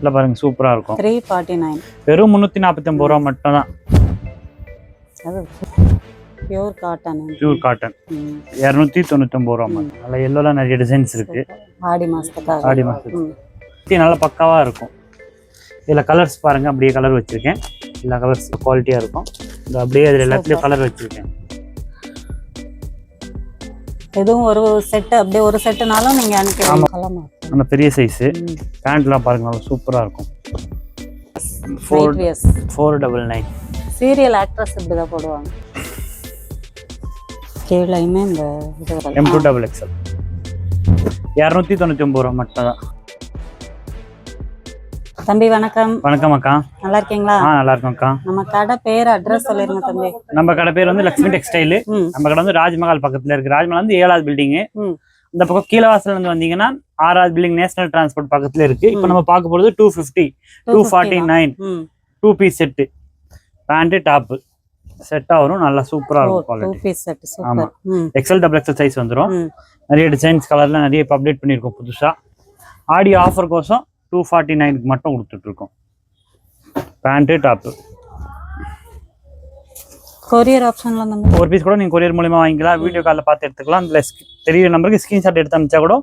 இல்லை பாருங்க சூப்பராக இருக்கும். 349 வெறும் 349 ரூபா மட்டும் தான். அது பியூர் காட்டன். 299 ரூபா மட்டும். நல்லா எல்லோலாம் நிறைய டிசைன்ஸ் இருக்கு. ஆடி மாசத்துக்காக. ஆடி மாசத்துக்கு நல்லா பக்காவாக இருக்கும். இதில் கலர்ஸ் பாருங்க, அப்படியே கலர் வச்சிருக்கேன். எல்லா கலர்ஸ் குவாலிட்டியாக இருக்கும். இந்த அப்படியே அதில் எல்லாத்துலேயும் கலர் வச்சிருக்கேன். எதுவும் ஒரு செட் அப்படியே ஒரு செட்டுனாலும் நீங்கள் அனுப்பிக்கலாம். அந்த பெரிய சைஸு பேண்ட்லாம் பாருங்க, நல்லா சூப்பராக இருக்கும். 499. சீரியல் ஆக்ட்ரஸ் இப்படி தான் போடுவாங்க. கீழேயுமே இந்த M2XXL 299 ரூபா மட்டும் தான். தம்பி வணக்கம். வணக்கம் அக்கா, நல்லா இருக்கீங்களா? நல்லா இருக்கும் அக்கா. நம்ம கடை பேர் அட்ரஸ் சொல்லிருங்க தம்பி. நம்ம கடை பேர் வந்து லக்ஷ்மி டெக்ஸ்டைல். நம்ம கடை வந்து ராஜ்மஹால் பக்கத்துல இருக்கு. ராஜ்மஹால் வந்து 7வது பில்டிங். இந்த பக்கம் கீழவாசல் இருந்து வந்தீங்கன்னா 6வது பில்டிங் நேஷனல் டிரான்ஸ்போர்ட் பக்கத்துல இருக்கு. இப்போ நம்ம பார்க்க போறது 250 249 2 பீஸ் செட். பேண்ட் டாப் செட்டா வரும். நல்லா சூப்பரா இருக்கும் குவாலிட்டி. 2 piece set super. ஆமா, XL XXL சைஸ் வந்துரும். நிறைய டிசைன்ஸ் கலர்ல நிறைய அப்டேட் பண்ணிருக்கோம் புதுசா. ஆடி ஆஃபர் கோசம் 249 மட்டும் கொடுத்துட்டு இருக்கோம். Pant top. கொரியர் ஆப்ஷன்ல நம்ம ஒரு பீஸ் கூட நீங்க கொரியர் மூலமா வாங்கிக்கலாம். வீடியோ கால்ல பார்த்து எடுத்துக்கலாம். இல்ல தெரிய நம்பருக்கு ஸ்கிரீன்ஷாட் எடுத்து அனுப்பிச்சா கூட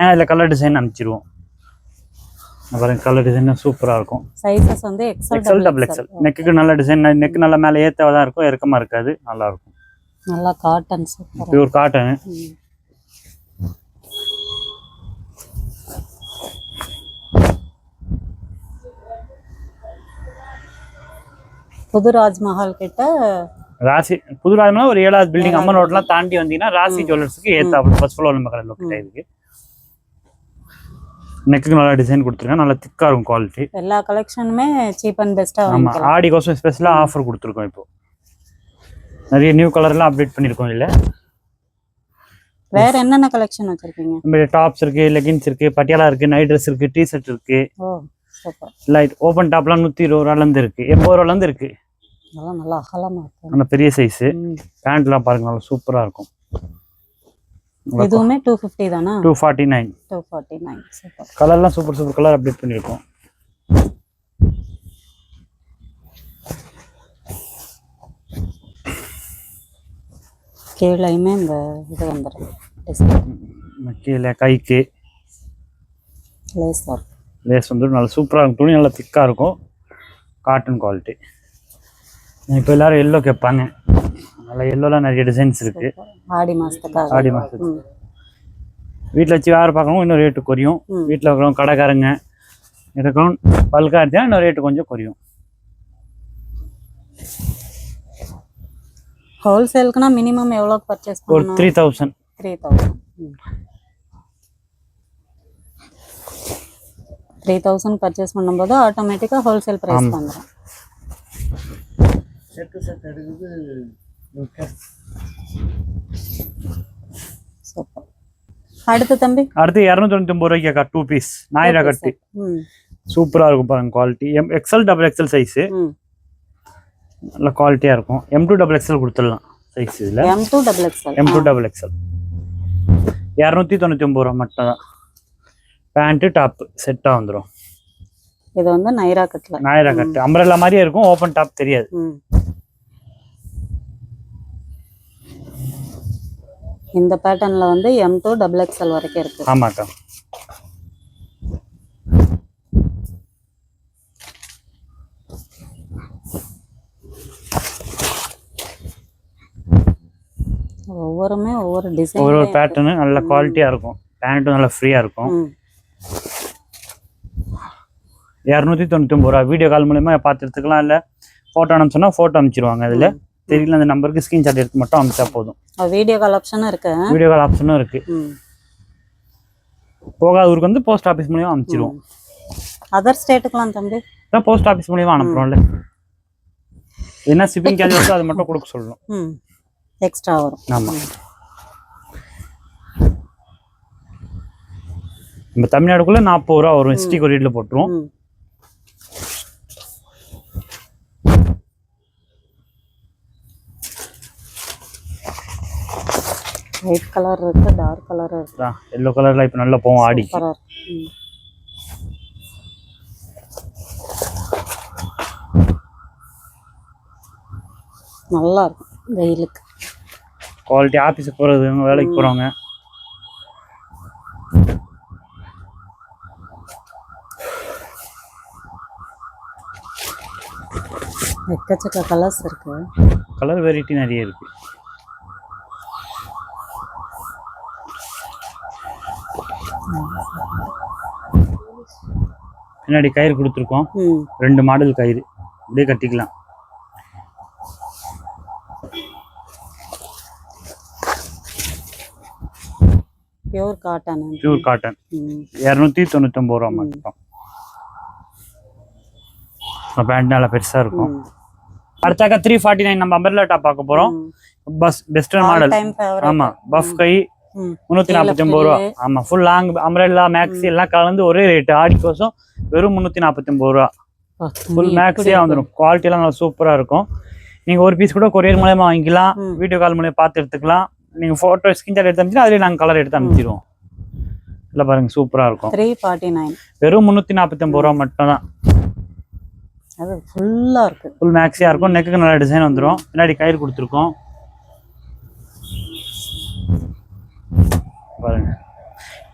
இதுல கலர் டிசைன் அனுப்பிச்சிருவோம். பாருங்க, கலர் டிசைன் சூப்பரா இருக்கும். சைஸஸ் வந்து XL XXL. நெக்குக்கு நல்ல டிசைன். நெக் நல்ல மேல ஏத்தவதா இருக்கும், இறக்கமா இருக்காது. நல்லா இருக்கும். நல்லா காட்டன் சூப்பர். Pure cotton. புது ராஜ்மஹால் கிட்ட ராசி புது ராஜ்மஹால் ஒரு 7வது பில்டிங் அம்மன் ரோட்லாம் தாண்டி வந்தீங்கன்னா ராசி ஜுவல்லர்ஸ்க்கு ஏத்தாப்புல ஃபர்ஸ்ட் ஃப்ளோர் நம்ம கடை லொக்கேட் ஆயிருக்கு. நெக்குக்கு நல்ல டிசைன் கொடுத்துருக்கேன். நல்லா திக்கா இருக்கும் குவாலிட்டி. எல்லா கலெக்ஷனுமே சீப் அண்ட் பெஸ்டா. ஆமா, ஆடி கோசம் ஸ்பெஷலா ஆஃபர் கொடுத்துருக்கோம். இப்போ நிறைய நியூ கலர்லாம் அப்டேட் பண்ணிருக்கோம். இல்ல வேற என்னென்ன கலெக்ஷன் வச்சிருக்கீங்க? நம்ம டாப்ஸ் இருக்கு, லெகின்ஸ் இருக்கு, பட்டியாலா இருக்கு, நைட் ட்ரெஸ் இருக்கு, டி ஷர்ட் இருக்கு. ஓ சூப்பர். லைட் ஓபன் டாப்லாம் 120 ரூபாயில இருந்து இருக்கு, 80 ரூபாயில இருந்து இருக்கு. நல்லா அகலமா இருக்கு. அந்த பெரிய சைஸ் பேண்ட்லாம் பாருங்க, நல்லா சூப்பரா இருக்கும். இதுவுமே 250 தானா? 249 சூப்பர். கலர்லாம் சூப்பர் சூப்பர் கலர் அப்டேட் பண்ணிருக்கோம். கீழேயுமே இந்த இது வந்துடும் டிசைன். கீழே கைக்கு லேஸ் வந்துடும். நல்லா சூப்பராக இருக்கும். துணி நல்லா திக்காக இருக்கும். Cotton quality. இப்போ எல்லாரும் எல்லோ கேட்பாங்க. நல்லா எல்லோலாம் நிறைய டிசைன்ஸ் இருக்கு. ஆடி மாசத்துக்கு வீட்டில் வச்சு வேறு பார்க்கணும், இன்னும் ரேட்டு குறையும். வீட்டில் இருக்கிறவங்க கடைக்காரங்க இருக்கணும் பல்கா எடுத்தா இன்னும் ரேட்டு கொஞ்சம் குறையும். ஹோல்சேலுக்குனா மினிமம் எவ்வளோக்கு பர்ச்சேஸ் பண்ணணும்? ஒரு 3000. 3000 பர்ச்சேஸ் பண்ணும்போது ஆட்டோமேட்டிக்காக ஹோல்சேல் ப்ரைஸ் வந்துடும். சூப்பர். அடுத்து தம்பி, அடுத்து 299 ரூபாய்க்கு 2 பீஸ் நாயிரா கட்டு. சூப்பரா இருக்கும் பாருங்க குவாலிட்டி. XL XXL சைஸ் நல்ல குவாலிட்டியா இருக்கும். M2XXL கொடுத்துடலாம் சைஸ். இதுல M2XXL 299 ரூபா மட்டும் தான். பேண்ட் டாப் செட்டா வந்துடும். இது வந்து நைரா கட்டு அம்பரல்லா மாதிரியே இருக்கும். ஓபன் டாப் தெரியாது. இந்த பேட்டர்ன்ல வந்து M2XXL வரைக்கும் இருக்கு. ஆமாக்கா. ஒவ்வொரு டிசைன் ஒவ்வொரு பேட்டர்ன் நல்ல குவாலிட்டியா இருக்கும். பேண்ட்டும் நல்லா ஃப்ரீயா இருக்கும். 299 ரூபா. வீடியோ கால் மூலமா பார்த்து எடுத்துக்கலாம். இல்ல போட்டோ அனுப்பிச்சோன்னா போட்டோ அனுப்பிச்சிருவாங்க. அதுல தெரியல அந்த நம்பருக்கு ஸ்கிரீன்ஷாட் எடுத்து மட்டும் அனுப்பிச்சா போதும். வீடியோ கால் ஆப்ஷனும் இருக்கு. போகாத ஊருக்கு வந்து போஸ்ட் ஆபீஸ் மூலமா அனுப்பிச்சிருவோம். அதர் ஸ்டேட்டுக்குலாம் தம்பி போஸ்ட் ஆபீஸ் மூலமா அனுப்புறோம்ல. என்ன ஷிப்பிங் சார்ஜ் வருதோ அது மட்டும் கொடுக்க சொல்லணும். எக்ஸ்ட்ரா வரும். ஆமா. நம்ம தமிழ்நாடுக்குள்ள 40 ரூபா வரும். ST கொரியர்ல போட்டுருவோம். ஒயிட் கலர் இருக்கு, டார்க் கலர் இருக்கு. எல்லோ கலர்ல இப்ப நல்லா போகும் ஆடி. நல்லா இருக்கும் வெயிலுக்கு. குவாலிட்டி ஆஃபீஸுக்கு போகிறது, வேலைக்கு போகிறவங்க. எக்கச்சக்க கலர்ஸ் இருக்கு. கலர் வெரைட்டி நிறைய இருக்கு. பின்னாடி கயிறு கொடுத்துருக்கோம். 2 மாடல் கயிறு அப்படியே கட்டிக்கலாம். Pure cotton. 299 ரூபா மட்டும். பேண்ட் நல்லா பெருசா இருக்கும். அடுத்தாக்க 349 நம்ம அம்பர்லா டாப் பார்க்க போறோம். பெஸ்டர்ன் மாடல். ஆமா, பஃப் கை 349 ரூபா. ஆமா, ஃபுல் லாங் அம்பர்லா மேக்ஸி எல்லாம் கலந்து ஒரே ரேட். ஆடி கோசம் வெறும் 349 ரூபா. ஃபுல் மேக்ஸியா வந்துடும். குவாலிட்டி எல்லாம் நல்லா சூப்பரா இருக்கும். நீங்க ஒரு பீஸ் கூட கொரியர் மூலமா வாங்கிக்கலாம், வீடியோ கால் மூலமா பார்த்து எடுத்துக்கலாம். நீங்க போட்டோ ஸ்கிரீன்ஷாட் எடுத்து அனுப்பிச்சா அதுலயே நாங்க கலர் எடுத்து அனுப்பிச்சிடுவோம். இல்ல பாருங்க, சூப்பரா இருக்கும். 349 வெறும் 349 ரூபா மட்டும் தான். அது ஃபுல்லா இருக்கு. ஃபுல் மேக்ஸியா இருக்கும். நெக்குக்கு நல்ல டிசைன் வந்துடும். பின்னாடி கயிறு கொடுத்துருக்கோம் பாருங்க.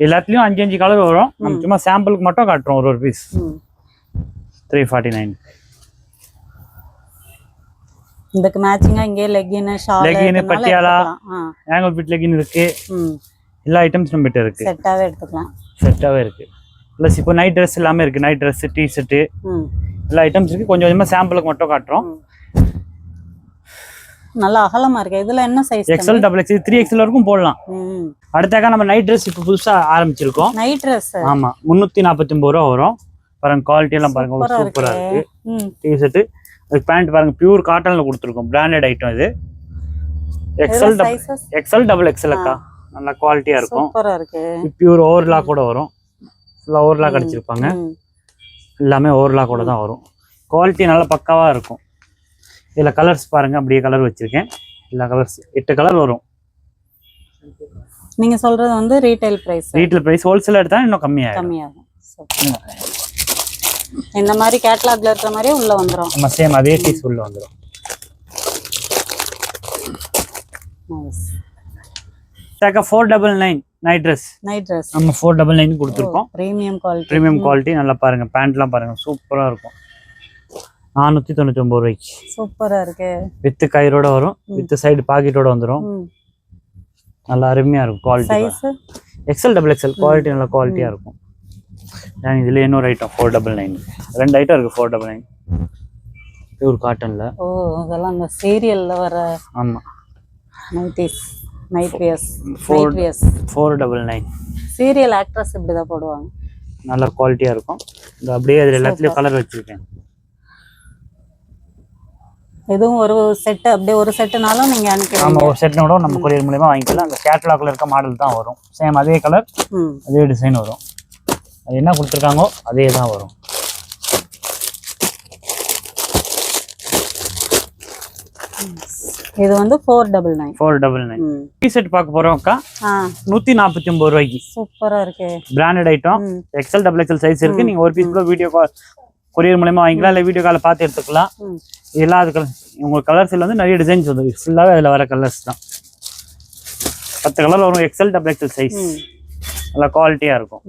எல்லாத்துலயும் 5 கலர் வரும். நம்ம சும்மா சாம்பிளுக்கு மட்டும் காட்டுறோம் ஒரு பீஸ். 349. இதுக்கு மேட்சிங்கா இங்கே legging, shawl, legging, Patiala, ankle fit legging இருக்கு. எல்லா ஐட்டம்ஸ் நம்ம கிட்ட இருக்கு. செட்டாவே எடுத்துக்கலாம். செட்டாவே இருக்கு. ப்ளஸ் இப்போ நைட் ட்ரெஸ் எல்லாமே இருக்கு. நைட் ட்ரெஸ், டி ஷர்ட் எல்லா ஐட்டம்ஸ் இருக்கு. கொஞ்சம் கொஞ்சமா சாம்பிளுக்கு மட்டும் காட்டுறோம். நல்லா அகலமா இருக்கு. இதுல என்ன சைஸ்? XL, XXL, 3XL வரைக்கும் போடலாம். அடுத்தாக்க நம்ம நைட் ட்ரெஸ் இப்போ புதுசா ஆரம்பிச்சிருக்கோம். நைட் ட்ரெஸ் 349 ரூபா வரும். பாருங்க, குவாலிட்டி எல்லாம் பாருங்க, சூப்பரா இருக்கு. டி ஷர்ட், அதுக்கு பேண்ட் பாருங்க, பியூர் காட்டன்ல கொடுத்துருக்கோம். பிராண்டட் ஐட்டம் இது. XL, XXL அக்கா, நல்ல குவாலிட்டியா இருக்கும். சூப்பரா இருக்கு. பியூர் ஓவர்லாக் கூட வரும். ஃபுல்லா ஓவர்லாக் அடிச்சிருப்பாங்க. எல்லாமே ஓவர்லாக் கூட தான் வரும். குவாலிட்டி நல்லா பக்காவா இருக்கும். இதுல கலர்ஸ் பாருங்க, அப்படியே கலர் வச்சிருக்கேன். எல்லா கலர்ஸ் 8 கலர் வரும். நீங்க சொல்றது வந்து retail price. Retail price wholesale எடுத்தா இன்னும் கம்மியாகும். இந்த மாதிரி கேட்டலாக்ல இருக்கிற மாதிரி உள்ள வந்துரும். நம்ம சேம் அதே பீஸ் உள்ள வந்துரும். நைஸ். சாக்க 499 night dress. நம்ம 499 கொடுத்துருக்கோம். Premium quality. நல்லா பாருங்க, பேண்ட்லாம் பாருங்க, சூப்பரா இருக்கும். 499 ரூபாய்க்கு. சூப்பரா இருக்கு. வித் கயிறோட வரும். வித் சைடு பாக்கெட்டோட வந்துரும். நல்லா அருமையா இருக்கும். Quality size XL, XXL quality நல்ல குவாலிட்டியா இருக்கும். இதுல இன்னொரு ஐட்டம் 499. 2 ஐட்டம் இருக்கு 499 பியூர் காட்டன்ல. ஓ, அதெல்லாம் அந்த சீரியல்ல வர. ஆமா, nighties, night wears, night wears 499. Serial actress இப்படி தான் போடுவாங்க. நல்ல குவாலிட்டியா இருக்கும். இந்த அப்படியே அதுல எல்லாத்துலயும் கலர் வச்சிருக்கேன். இதுவும் ஒரு செட், அப்படியே ஒரு செட்னாலும் நீங்க அனுப்பி. ஆமா, ஒரு செட்னோட நம்ம கொரியர் மூலமா வாங்கிக்கலாம். அந்த கேட்டலாக்ல இருக்க மாடல் தான் வரும். சேம் அதே கலர், அதே டிசைன் வரும். அது என்ன கொடுத்துருக்காங்களோ அதே தான் வரும். இது வந்து 499. டி ஷர்ட் பார்க்க போறோம் அக்கா. 149 ரூபாய்க்கு. சூப்பரா இருக்கு. Branded item. XL, XXL size இருக்கு. நீங்க ஒரு பீஸ் கூட வீடியோ கால் கொரியர் மூலமா வாங்கிக்கலாம், இல்ல வீடியோ கால் பார்த்து எடுத்துக்கலாம். எல்லா உங்க கலர்ஸ்ல வந்து நிறைய டிசைன்ஸ் வந்து ஃபுல்லாவே அதுல வர கலர்ஸ் தான். 10 கலர் வரும். XL, XXL size. நல்ல குவாலிட்டியா இருக்கும்.